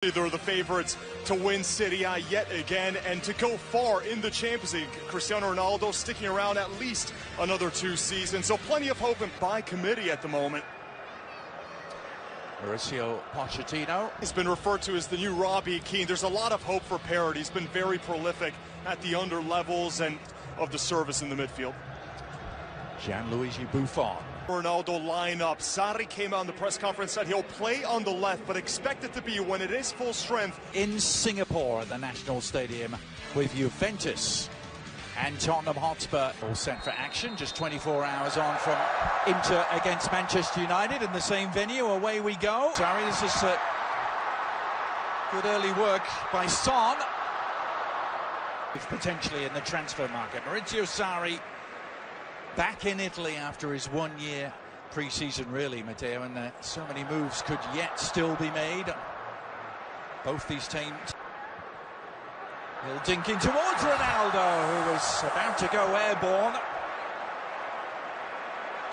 They're the favorites to win Serie A yet again and to go far in the Champions League. Cristiano Ronaldo sticking around at least another 2 seasons, so plenty of hope and by committee at the moment. Mauricio Pochettino He's been referred to as the new Robbie Keane. There's a lot of hope for Parrott. He's been very prolific at the under levels and of the service in the midfield. Gianluigi Buffon. Ronaldo lineup. Sarri came out in the press conference, said he'll play on the left, but expect it to be when it is full strength. In Singapore at the National Stadium with Juventus and Tottenham Hotspur all set for action. Just 24 hours on from Inter against Manchester United in the same venue. Away we go. Sarri, this is good early work by Son. Potentially in the transfer market. Maurizio Sarri back in Italy after his 1-year pre-season, really, Matteo, and so many moves could yet still be made. Both these teams. He'll dink in towards Ronaldo, who was about to go airborne.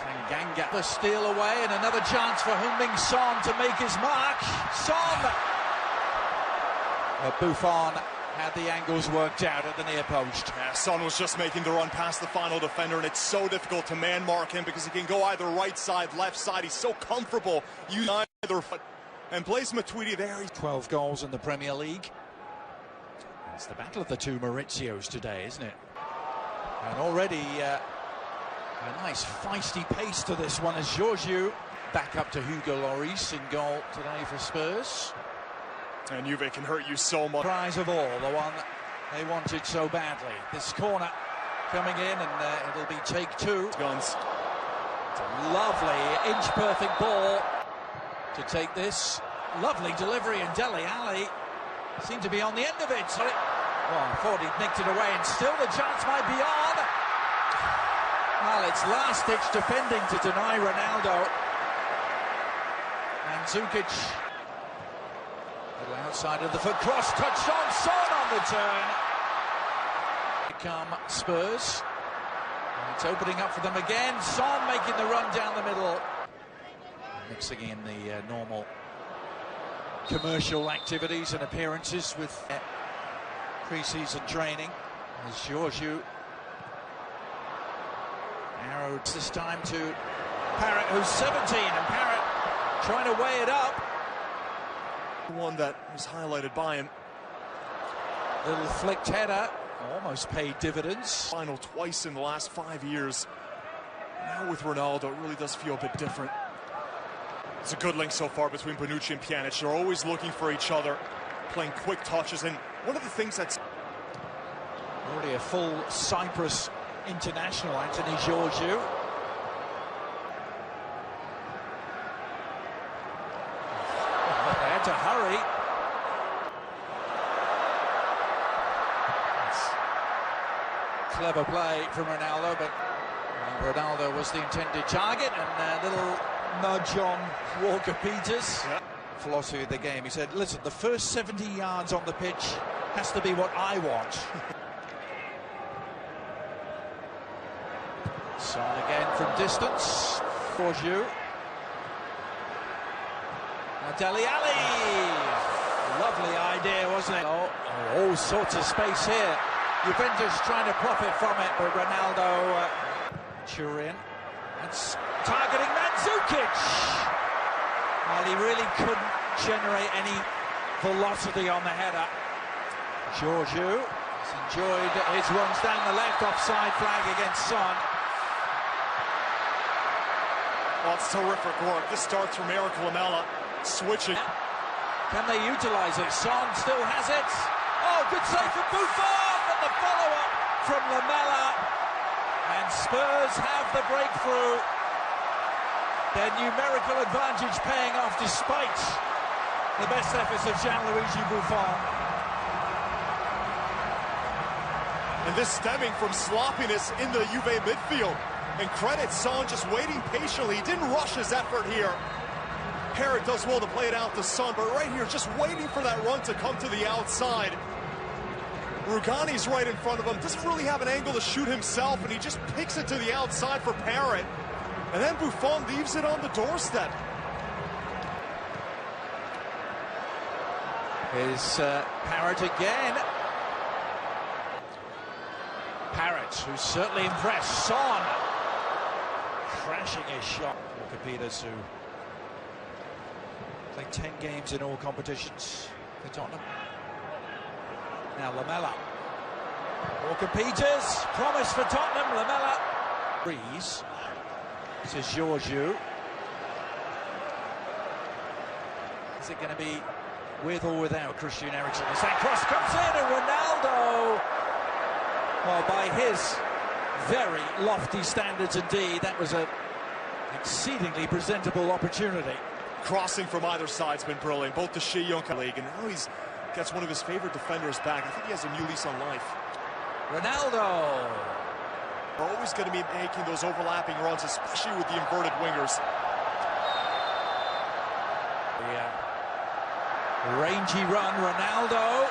Tanganga the steal away, and another chance for Heung-min Son to make his mark. Son! But Buffon had the angles worked out at the near post. Yeah, Son was just making the run past the final defender, and it's so difficult to man mark him because he can go either right side, left side. He's so comfortable using either foot. And Blaise Matuidi there. 12 goals in the Premier League. It's the battle of the two Maurizios today, isn't it? And already a nice feisty pace to this one as Giorgio back up to Hugo Lloris in goal today for Spurs. And Juve can hurt you so much. Prize of all, the one they wanted so badly. This corner coming in, and it'll be take 2. Guns. It's a lovely inch-perfect ball to take this. Lovely delivery, and Dele Alli seemed to be on the end of it. Oh, I thought he'd nicked it away, and still the chance might be on. Well, it's last-ditch defending to deny Ronaldo. And Zukic. Little outside of the foot cross, touched on, Son on the turn. Here come Spurs. And it's opening up for them again. Son making the run down the middle. Mixing in the normal commercial activities and appearances with pre-season training. As Giorgio arrowed this time to Parrott, who's 17, and Parrott trying to weigh it up. One that was highlighted by him. Little flicked header, almost paid dividends. Final twice in the last 5 years. Now with Ronaldo, it really does feel a bit different. It's a good link so far between Bonucci and Pjanic. They're always looking for each other, playing quick touches. And one of the things that's already a full Cyprus international, Anthony Giorgio. They had to hurry. Clever play from Ronaldo, but Ronaldo was the intended target, and a little nudge on Walker Peters. Yeah. Philosophy of the game, he said, listen, the first 70 yards on the pitch has to be what I want. Son again from distance. Giorgio. Dele Alli. Lovely idea, wasn't it? Oh, all sorts of space here. Juventus trying to profit from it, but Ronaldo Turin. That's targeting Mandzukic. Well, he really couldn't generate any velocity on the header. Giorgio has enjoyed his runs down the left, offside flag against Son. Well, it's terrific work. This starts from Eric Lamela, switching. Can they utilize it? Son still has it. Oh, good save from Buffon, but the follow-up from Lamela. And Spurs have the breakthrough. Their numerical advantage paying off despite the best efforts of Gianluigi Buffon. And this stemming from sloppiness in the Juve midfield. And credit Son just waiting patiently. He didn't rush his effort here. Parrott does well to play it out to Son, but right here, just waiting for that run to come to the outside. Rugani's right in front of him, doesn't really have an angle to shoot himself, and he just picks it to the outside for Parrott. And then Buffon leaves it on the doorstep. Is Parrott again. Parrott, who's certainly impressed. Son crashing his shot. Walker Peters, who played 10 games in all competitions for Tottenham. Now Lamela. Walker Peters, promise for Tottenham. Lamela. Breeze. This is Georgiou. Is it going to be with or without Christian Eriksen? As that cross comes in, and Ronaldo, well, by his very lofty standards indeed, that was an exceedingly presentable opportunity. Crossing from either side's been brilliant, both the Young League, and now he's gets one of his favorite defenders back. I think he has a new lease on life. Ronaldo. We're always going to be making those overlapping runs, especially with the inverted wingers. Rangy run, Ronaldo.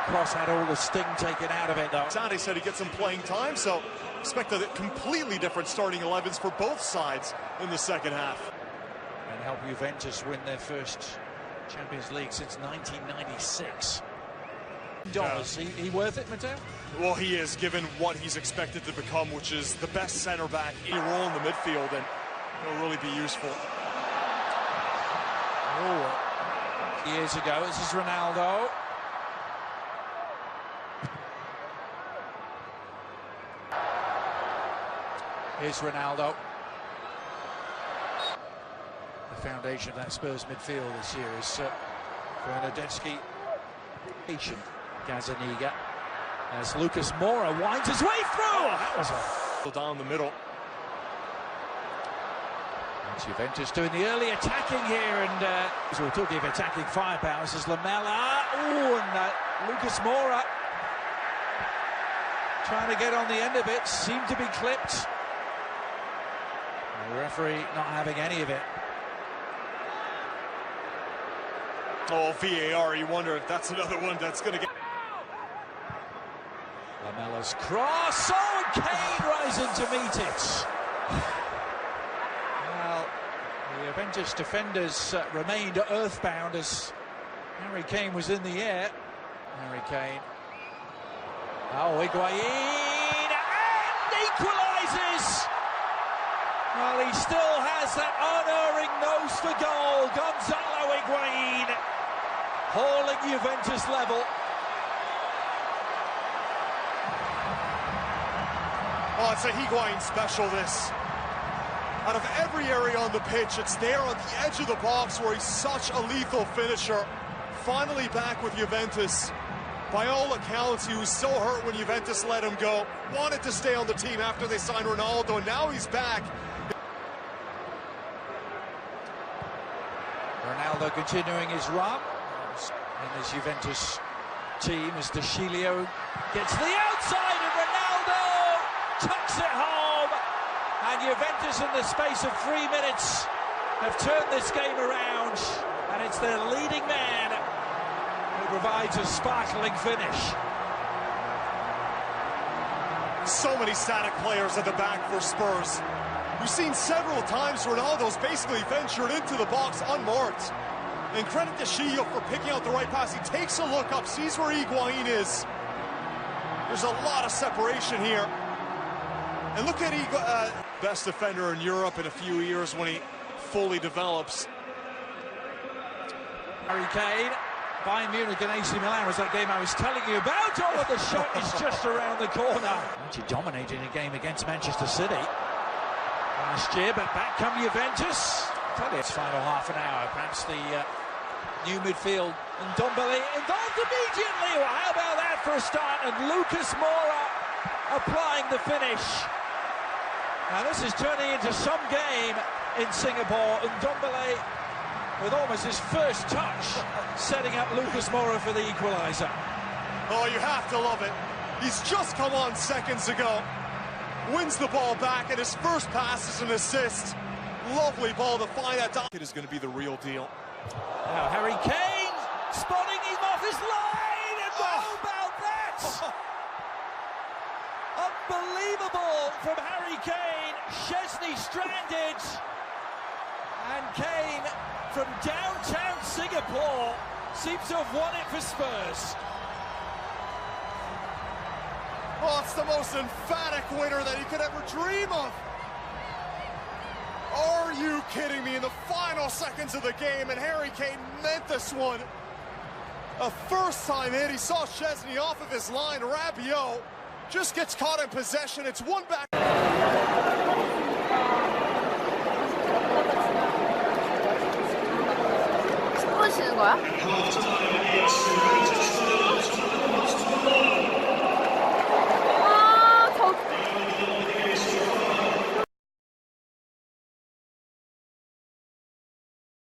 Cross had all the sting taken out of it, though. Sade said he gets some playing time, so expect a completely different starting 11s for both sides in the second half. And help Juventus win their first Champions League since 1996. Dollars, he worth it, Matteo? Well, he is, given what he's expected to become, which is the best center back in a role in the midfield, and he'll really be useful. Oh. Years ago, this is Ronaldo. Here's Ronaldo. The foundation of that Spurs midfield this year is Bernardeschi, Gazzaniga. As Lucas Moura winds his way through. That was down the middle. Juventus doing the early attacking here, and as we're talking of attacking firepower, this is Lamela. Oh, and Lucas Moura trying to get on the end of it, seemed to be clipped. The referee not having any of it. Oh, VAR, you wonder if that's another one that's going to get... Lamela's cross. Oh, and Kane rising to meet it. Well, the Juventus defenders remained earthbound as Harry Kane was in the air. Harry Kane. Oh, Higuain, and equalises. Well, he still has that unerring nose for goal. Gonzalo Higuain hauling Juventus level. Oh, it's a Higuain special, this. Out of every area on the pitch, it's there on the edge of the box where he's such a lethal finisher. Finally back with Juventus. By all accounts, he was so hurt when Juventus let him go. Wanted to stay on the team after they signed Ronaldo, and now he's back. Ronaldo continuing his run. And this Juventus team as De Sciglio gets the outside, and Ronaldo tucks it home. And Juventus, in the space of 3 minutes, have turned this game around. And it's their leading man who provides a sparkling finish. So many static players at the back for Spurs. We've seen several times Ronaldo's basically ventured into the box unmarked. And credit to Sciglio for picking out the right pass. He takes a look up, sees where Higuain is. There's a lot of separation here. And look at best defender in Europe in a few years when he fully develops. Harry Kane, Bayern Munich and AC Milan was that game I was telling you about. Oh, the shot is just around the corner. Actually dominating a game against Manchester City last year, but back come Juventus. Tell you, it's final half an hour. Perhaps the new midfield, and Ndombele involved immediately. Well, how about that for a start? And Lucas Moura applying the finish. Now this is turning into some game in Singapore. And Ndombele, with almost his first touch, setting up Lucas Moura for the equaliser. Oh, you have to love it. He's just come on seconds ago. Wins the ball back, and his first pass is an assist. Lovely ball to find that down. It is going to be the real deal. Now Harry Kane spotting him off his line, and how about that? Unbelievable from Harry Kane. Chesney stranded, and Kane from downtown Singapore seems to have won it for Spurs. Oh, it's the most emphatic winner that he could ever dream of. Are you kidding me? In the final seconds of the game, and Harry Kane meant this one. A first time hit, he saw Szczesny off of his line. Rabiot just gets caught in possession. It's one back. 스포 치는 거야?